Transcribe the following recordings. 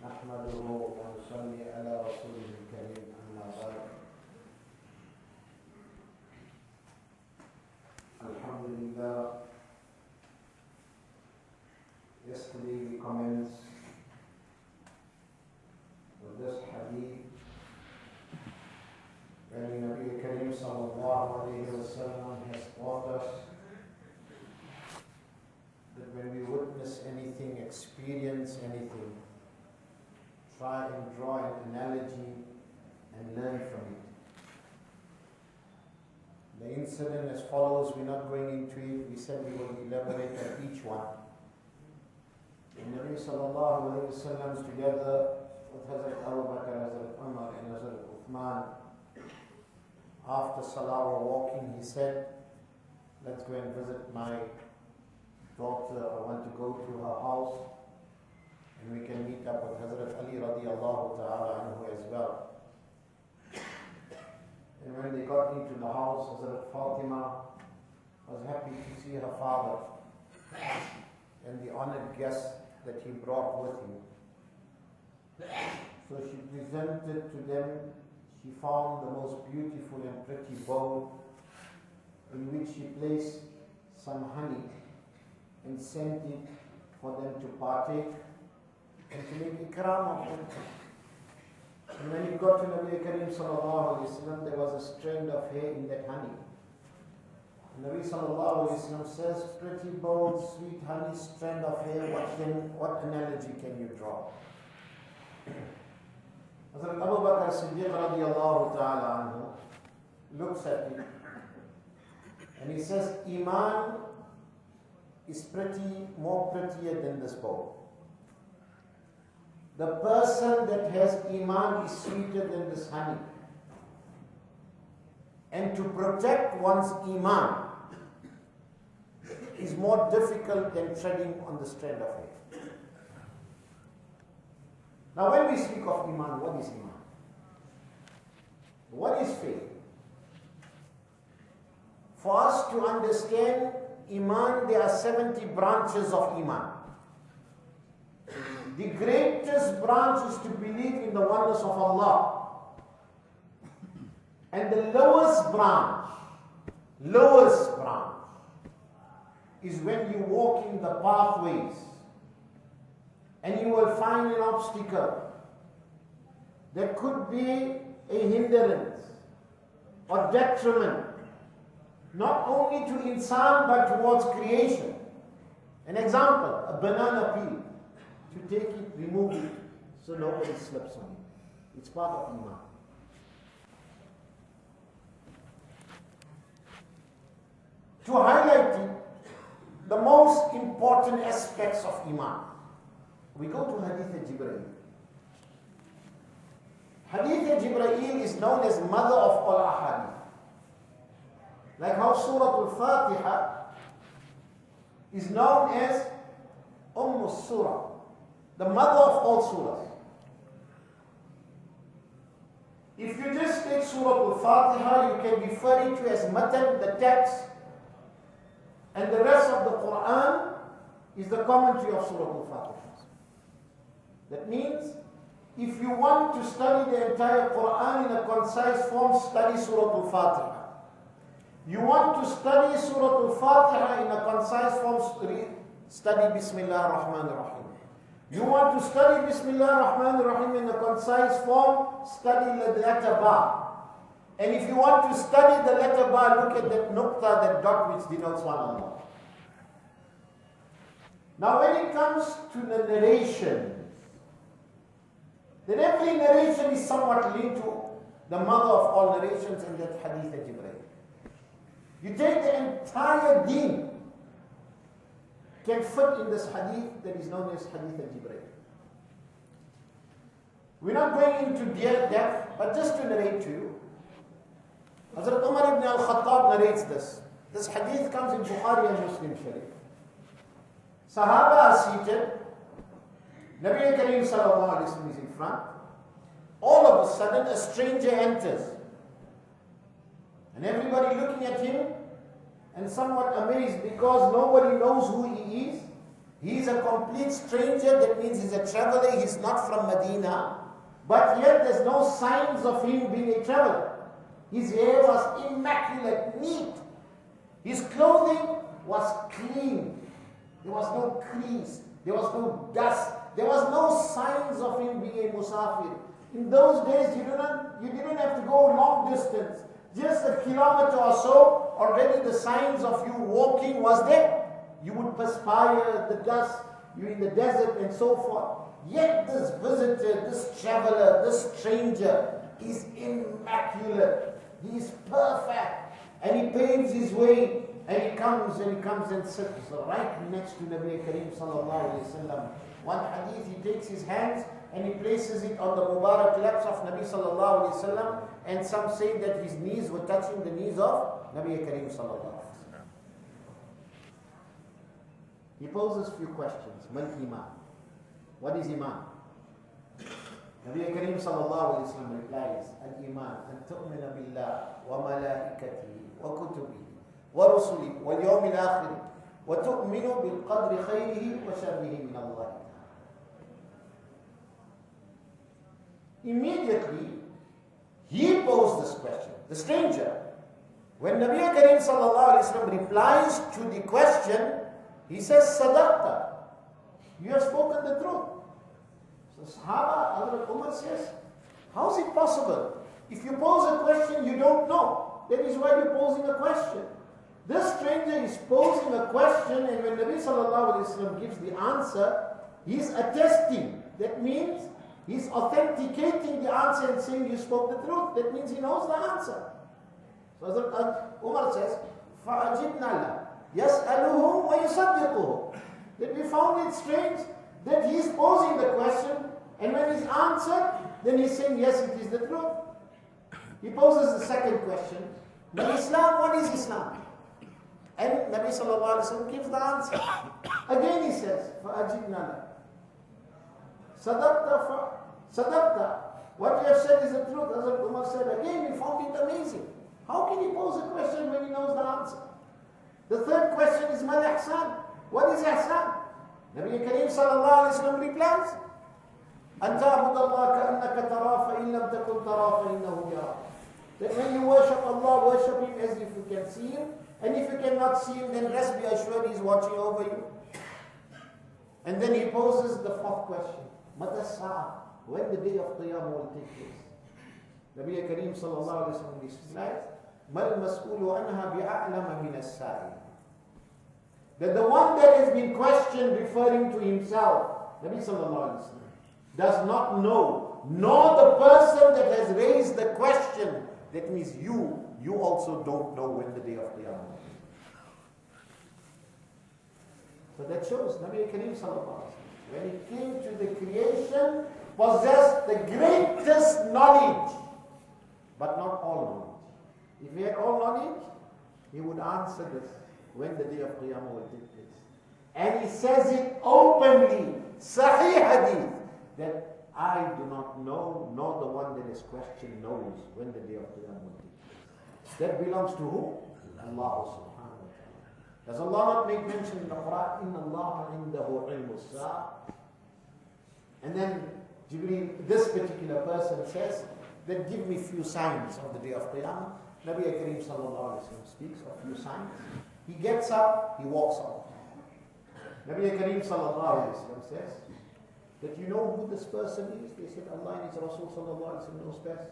نحمده ونصلي على رسوله الكريم أما بعد. Alhamdulillah. Yesterday we commenced with this hadith where the Nabi Kareem sallallahu alayhi wa sallam has taught us that when we witness anything, experience anything, try and draw an analogy and learn from it. The incident as follows, we're not going into it, we said we will elaborate on each one. The Nabi sallallahu alayhi wa sallam is together with Hazrat Abu Bakr, Hazrat Umar and Hazrat Uthman. After Salah were walking, he said, let's go and visit my daughter, I want to go to her house and we can meet up with Hazrat Ali radiallahu ta'ala anhu as well. And when they got into the house, Hazrat Fatima was happy to see her father and the honored guest that he brought with him. So she presented to them, she found the most beautiful and pretty bowl in which she placed some honey and sent it for them to partake and to make ikram of them. And when it got to Nabi Kareem sallallahu alayhi wa sallam, there was a strand of hair in that honey. And Nabi sallallahu alayhi wa sallam says, pretty bold, sweet honey, strand of hair, what analogy can you draw? Hazrat Abu Bakr Siddiq radiallahu ta'ala anhu looks at it and he says, Iman is more prettier than this bowl. The person that has Iman is sweeter than this honey. And to protect one's Iman is more difficult than treading on the strand of hair. Now when we speak of Iman, what is Iman? What is faith? For us to understand Iman, there are 70 branches of Iman. The greatest branch is to believe in the oneness of Allah. And the lowest branch is when you walk in the pathways and you will find an obstacle that could be a hindrance or detriment, not only to insan but towards creation. An example, a banana peel. To take it, remove it, so nobody slips on it. It's part of Iman. To highlight it, the most important aspects of Iman, we go to Hadith Jibreel. Hadith Jibreel is known as mother of all ahadith. Like how Surah Al-Fatiha is known as Surah, the mother of all surahs. If you just take Surah Al-Fatiha, you can refer it to as matan, the text, and the rest of the Quran is the commentary of Surah Al-Fatiha. That means, if you want to study the entire Quran in a concise form, study Surah Al-Fatiha. You want to study Surah Al-Fatiha in a concise form, study Bismillah ar-Rahman ar-Rahim. You want to study Bismillah ar-Rahman ar-Rahim in a concise form, study the letter Ba. And if you want to study the letter Ba, look at that nukta, that dot which denotes one Allah. Now when it comes to the narration, then every narration is somewhat linked to the mother of all narrations in that Hadith Jibreel. You take the entire deen, can fit in this hadith that is known as Hadith Jibreel. We're not going into depth, but just to narrate to you. Hazrat Umar ibn al-Khattab narrates this. This hadith comes in Bukhari and Muslim Sharif. Sahaba are seated. Nabi Kareem sallallahu alayhi wa sallam is in front. All of a sudden, a stranger enters. And everybody looking at him and somewhat amazed because nobody knows who he is. He's a complete stranger, that means he's a traveler, he's not from Medina. But yet there's no signs of him being a traveler. His hair was immaculate, neat. His clothing was clean. There was no crease. There was no dust. There was no signs of him being a musafir. In those days, you didn't have to go long distance. Just a kilometer or so, already the signs of you walking was there. You would perspire, the dust, you're in the desert and so forth. Yet this visitor, this traveler, this stranger is immaculate. He is perfect. And he paves his way and he comes and sits right next to Nabi Kareem sallallahu alayhi wasallam. One hadith, he takes his hands and he places it on the Mubarak laps of Nabi sallallahu alayhi wasallam, and some say that his knees were touching the knees of Nabi Kareem sallallahu alayhi wasallam. He poses a few questions. Mal iman? What is iman? Nabi Kareem sallallahu alayhi wasallam replies, al-iman an tu'mina billah wa malaikatihi wa kutubihi wa rusulihi wal yawmil akhir wa tu'minu bil qadri khayrihi wa sharrihi min Allah. Immediately, he posed this question, the stranger. When Nabi Kareem sallallahu alayhi wasallam replies to the question, he says, Sadaqta, you have spoken the truth. So Sahaba, Hazrat Umar says, how is it possible? If you pose a question you don't know, that is why you're posing a question. This stranger is posing a question, and when Nabi sallallahu alayhi wasallam gives the answer, he's attesting. That means he's authenticating the answer and saying you spoke the truth. That means he knows the answer. So Hazrat Umar says, فَأَجِبْنَا لَهُ يَسْأَلُهُ وَيُصَدِّقُهُ. That we found it strange that he's posing the question, and when he's answered, then he's saying, yes, it is the truth. He poses the second question, but Islam, what is Islam? And Nabi sallallahu alayhi wa sallam gives the answer. Again he says, فَأَجِبْنَا لَهُ Sadaqta, what you have said is the truth. Hazrat Umar said, again, we found it amazing. How can he pose a question when he knows the answer? The third question is, Mal ihsan? What is ihsan? Nabi Kareem sallallahu alayhi wa sallam replies, أَن تَعْبُدَ اللَّهَ كَأَنَّكَ تَرَاهُ فَإِن لَمْ تَكُنْ تَرَاهُ فَإِنَّهُ يَرَاكَ. That when you worship Allah, worship Him as if you can see Him. And if you cannot see Him, then rest be assured He is watching over you. And then he poses the fourth question. Mata sa'a, when the day of Qiyamah will take place. Nabi Kareem sallallahu alayhi wa sallam replies, Mal mas'ulu anha bi'a'lama min as-sa'il. That the one that has been questioned, referring to himself, Nabi sallallahu alayhi wa sallam, does not know, nor the person that has raised the question. That means you also don't know when the day of Qiyamah will be. So that shows Nabi Kareem sallallahu alayhi wa sallam, when it came to the creation, possessed the greatest knowledge, but not all knowledge. If he had all knowledge, he would answer this when the day of Qiyamah will take place. And he says it openly, Sahih Hadith, that I do not know, nor the one that is questioned knows when the day of Qiyamah will take place. That belongs to who? Allah subhanahu wa ta'ala. Does Allah not make mention in the Quran, Inna Allah indahu ilmu as-sa'a? And then Jibreel, this particular person says, that give me few signs of the day of Qiyamah. Nabi Kareem sallallahu alayhi wa sallam speaks of few signs. He gets up, he walks out. Nabi Kareem sallallahu alayhi wa sallam says, that you know who this person is? They said, Allah and His Rasul sallallahu alayhi wa sallam knows best.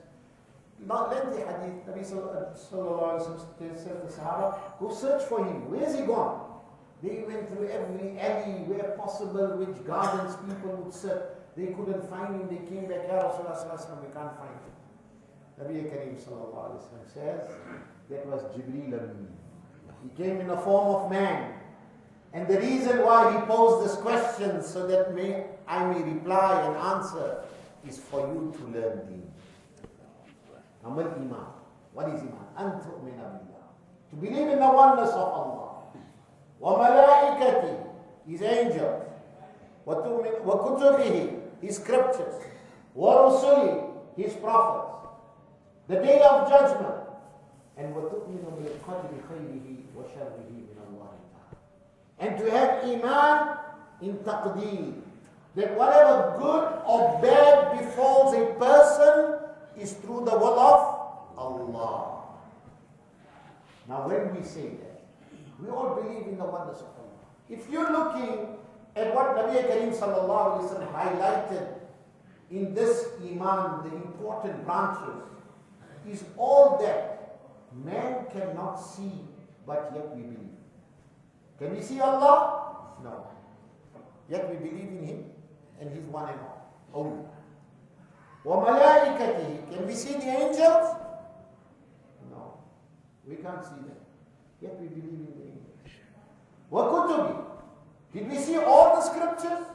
Not lengthy hadith, Nabi sallallahu alayhi wa sallam says to the Sahaba, go search for him. Where is he gone? They went through every alley where possible, which gardens people would sit. They couldn't find him. They came back, Ya Rasulullah sallallahu alayhi wa sallam, we can't find him. Nabi Kareem sallallahu alayhi wa sallam says, that was Jibreel Amin. He came in the form of man. And the reason why he posed this question, so that I may reply and answer, is for you to learn deen. Amal iman. What is iman? An tu'mina billah. To believe in the oneness of Allah. Wa malaikati, His angels. Wa kutubihi, His scriptures. Wa rusuli, His prophets. The day of judgment. And wa tu'minu bil qadri khayrihi wa sharrihi min Allah. And to have iman in taqdeer, that whatever good or bad befalls a person is through the will of Allah. Now when we say that, we all believe in the oneness of Allah. If you're looking at what Nabi Kareem sallallahu alaihi wasallam highlighted in this iman, the important branches, is all that man cannot see, but yet we believe. Can we see Allah? No. Yet we believe in Him, and He's one and all. Only. وَمَلَائِكَتِهِ. Can we see the angels? No. We can't see them. Yet we believe in the angels. وَكُتُبِ. Did we see all the scriptures?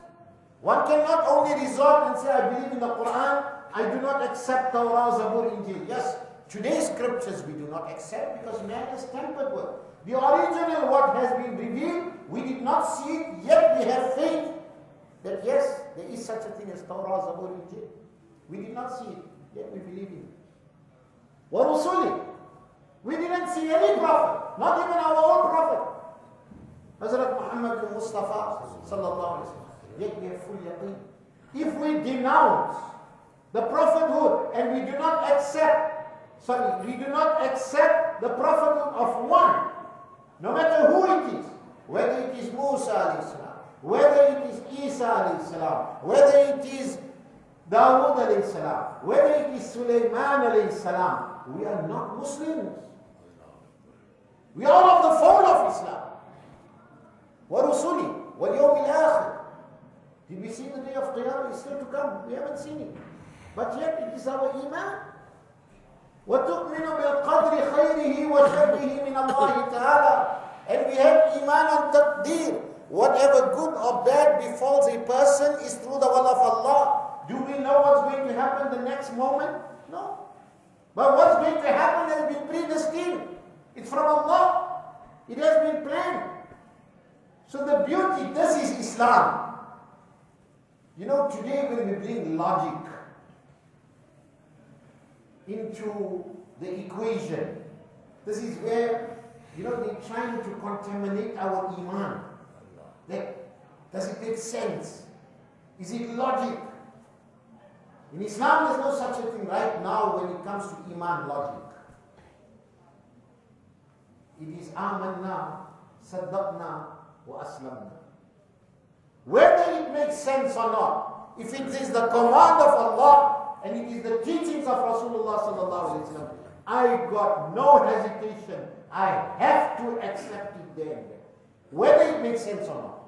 One cannot only resort and say, I believe in the Quran, I do not accept Torah, Zabur, Injil. Yes, today's scriptures we do not accept because man is tampered with. The original, what has been revealed, we did not see it, yet we have faith that yes, there is such a thing as Torah, Zabur, Injil. We did not see it, yet we believe in it. وَرُسُلِهِ. We didn't see any prophet, not even our own prophet. Hazrat Muhammad al-Mustafa sallallahu alaihi wasallam. Yet we have full yaqeen. If we denounce the prophethood and we do not accept the prophethood of one, no matter who it is, whether it is Musa alayhi salam, whether it is Isa alayhi salam, whether it is Dawood alayhi salam, whether it is Sulaiman alayhi salam, we are not Muslims. We are of the fold of Islam. وَرُسُلِي وَالْيَوْمِ الْآخِرِ. Did we see the day of Qiyamah? It's still to come. We haven't seen it. But yet it is our iman. وَتُؤْمِنُ بِالْقَدْرِ خَيْرِهِ وَشَرِّهِ مِنَ اللَّهِ تَعَالَى. And we have iman on taqdeer. Whatever good or bad befalls a person is through the will of Allah. Do we know what's going to happen the next moment? No. But what's going to happen has been predestined. It's from Allah. It has been planned. So the beauty, this is Islam. You know, today when we bring logic into the equation, this is where, you know, they're trying to contaminate our iman. Like, does it make sense? Is it logic? In Islam, there's no such a thing right now when it comes to iman logic. It is amanna, saddaqna, wa aslamna. Whether it makes sense or not, if it is the command of Allah and it is the teachings of Rasulullah sallallahu alaihi wasallam, I got no hesitation. I have to accept it there and there. Whether it makes sense or not.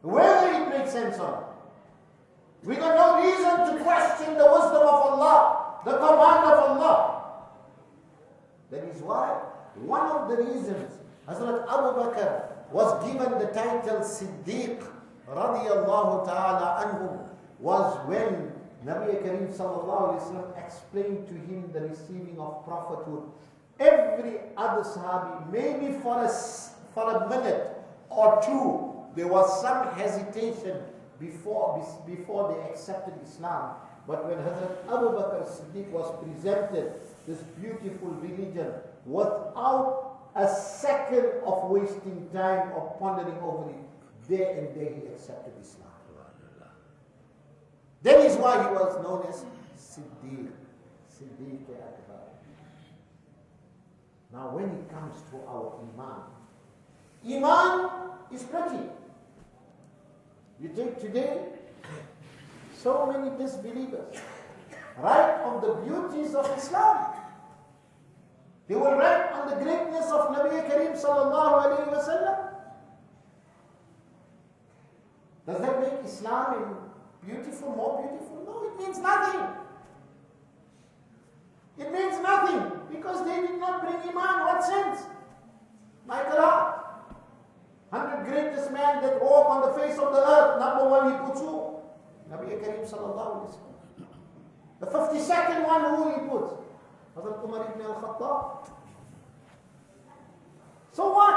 Whether it makes sense or not. We got no reason to question the wisdom of Allah, the command of Allah. That is why one of the reasons Hazrat Abu Bakr was given the title Siddiq radiyallahu ta'ala anhu was when Nabi Kareem sallallahu alayhi wa sallam explained to him the receiving of prophethood. Every other sahabi, maybe for a minute or two, there was some hesitation before they accepted Islam. But when Hazrat Abu Bakr Siddiq was presented this beautiful religion without a second of wasting time or pondering over it, there and there he accepted Islam. That is why he was known as Siddiq. Siddiq Akbar. Now when it comes to our Iman is pretty. You take today, so many disbelievers write on the beauties of Islam. They will write on the greatness of Nabi Kareem sallallahu alayhi wa sallam. Does that make Islam beautiful, more beautiful? No, it means nothing. It means nothing because they did not bring Iman. What sense? My God. 100 greatest man that walk on the face of the earth. Number one, he puts who? Nabi Kareem sallallahu alayhi wa sallam. The 52nd one, who he puts? Hazrat Umar ibn al-Khattab. So what?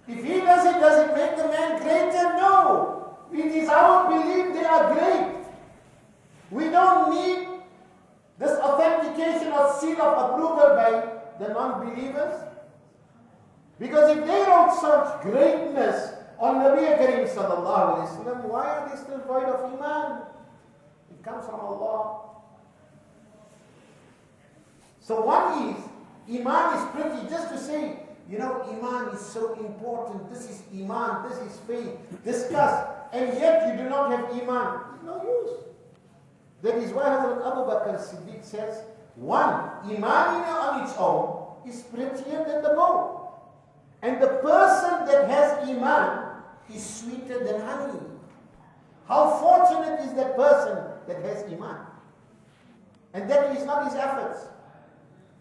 If he does it make the man greater? No. It is our belief they are great. We don't need this authentication or seal of approval by the non-believers. Because if they wrote such greatness on Nabi Kareem sallallahu alayhi wa sallam, why are they still void of Iman? It comes from Allah. So one is, Iman is pretty, just to say, Iman is so important, this is Iman, this is faith, discuss, and yet you do not have Iman. It's no use. That is why Hazrat Abu Bakr Siddiq says, one, Iman on its own is prettier than the bow. And the person that has Iman is sweeter than honey. How fortunate is that person that has Iman. And that is not his efforts.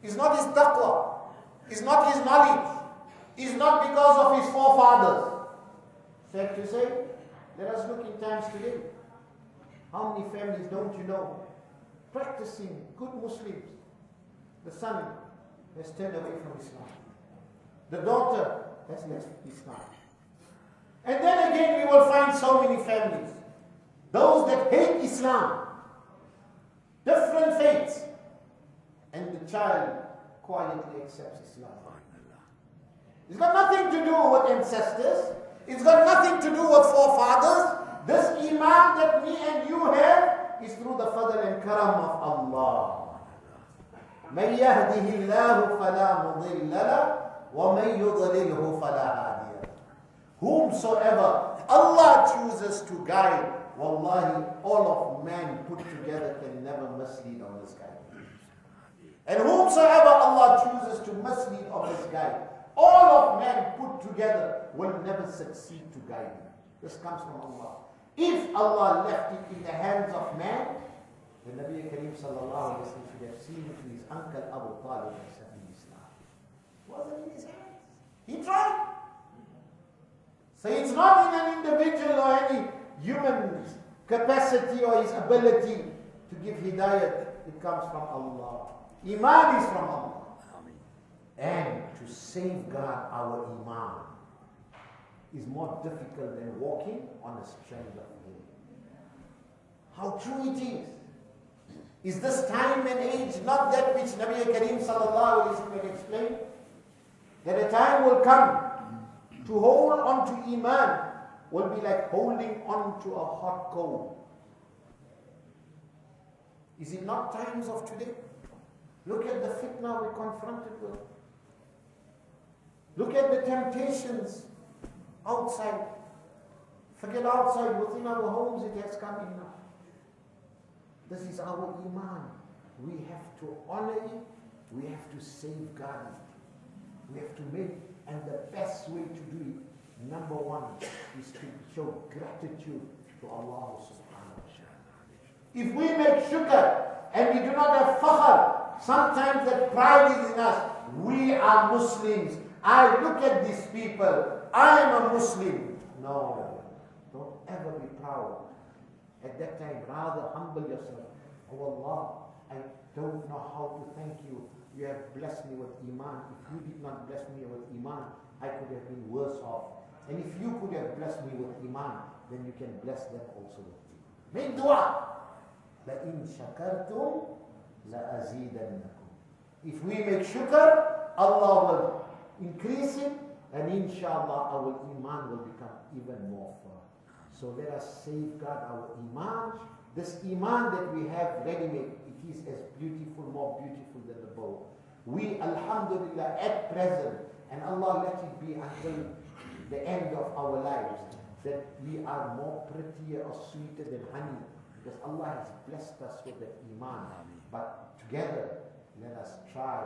It's not his taqwa. It's not his knowledge. It's not because of his forefathers. Fair to say, let us look in times today. How many families don't you know practicing good Muslims? The son has turned away from Islam. The daughter has left Islam. And then again we will find so many families. Those that hate Islam, different faiths, and the child quietly accepts Islam. It's got nothing to do with ancestors. It's got nothing to do with forefathers. This Iman that me and you have is through the fadl and karam of Allah. مَنْ يَهْدِهِ اللَّهُ فَلَا مُضِلَّ لَهُ وَمَنْ يُضْلِلْهُ فَلَا هَادِيَ لَهُ. Whomsoever Allah chooses to guide, wallahi, all of man put together can never mislead or misguide. And whomsoever Allah chooses to mislead or misguide, all of man put together will never succeed to guide him. This comes from Allah. If Allah left it in the hands of man, the Nabi Kareem sallallahu alayhi wa sallam should have seen it to his uncle Abu Talib accepting Islam. It wasn't in his hands. He tried. So it's not in an individual or any human's capacity or his ability to give hidayat. It comes from Allah. Iman is from Allah. And to safeguard our Iman is more difficult than walking on a strand of wool. How true it is. Is this time and age not that which Nabi Kareem sallallahu alayhi wa sallam explained? That a time will come to hold on to Iman will be like holding on to a hot coal. Is it not times of today? Look at the fitna we're confronted with. Look at the temptations outside. Forget outside, within our homes it has come in now. This is our Iman. We have to honor it. We have to safeguard it. We have to make, and the best way to do it, number one, is to show gratitude to Allah subhanahu wa ta'ala. If we make shukr and we do not have fakhr, sometimes that pride is in us. We are Muslims. I look at these people. I am a Muslim. No, don't ever be proud. At that time, rather humble yourself. Oh Allah, I don't know how to thank you. You have blessed me with Iman. If you did not bless me with Iman, I could have been worse off. And if you could have blessed me with Iman, then you can bless them also with Iman. Make dua. لَإِن شَكَرْتُمْ لَأَزِيدَنَّكُمْ. If we make shukr, Allah will increase it, and inshallah our Iman will become even more firm. So let us safeguard our Iman. This Iman that we have ready-made, it is as beautiful, more beautiful than the bow. We, alhamdulillah, at present, and Allah let it be until the end of our lives, that we are more prettier or sweeter than honey, because Allah has blessed us with the Iman. But together, let us try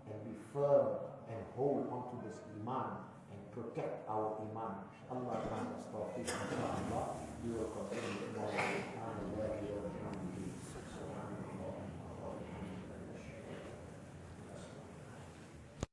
and be firm and hold on to this Iman and protect our Iman. Allah grant us tawfiq, inshallah. We will continue tomorrow.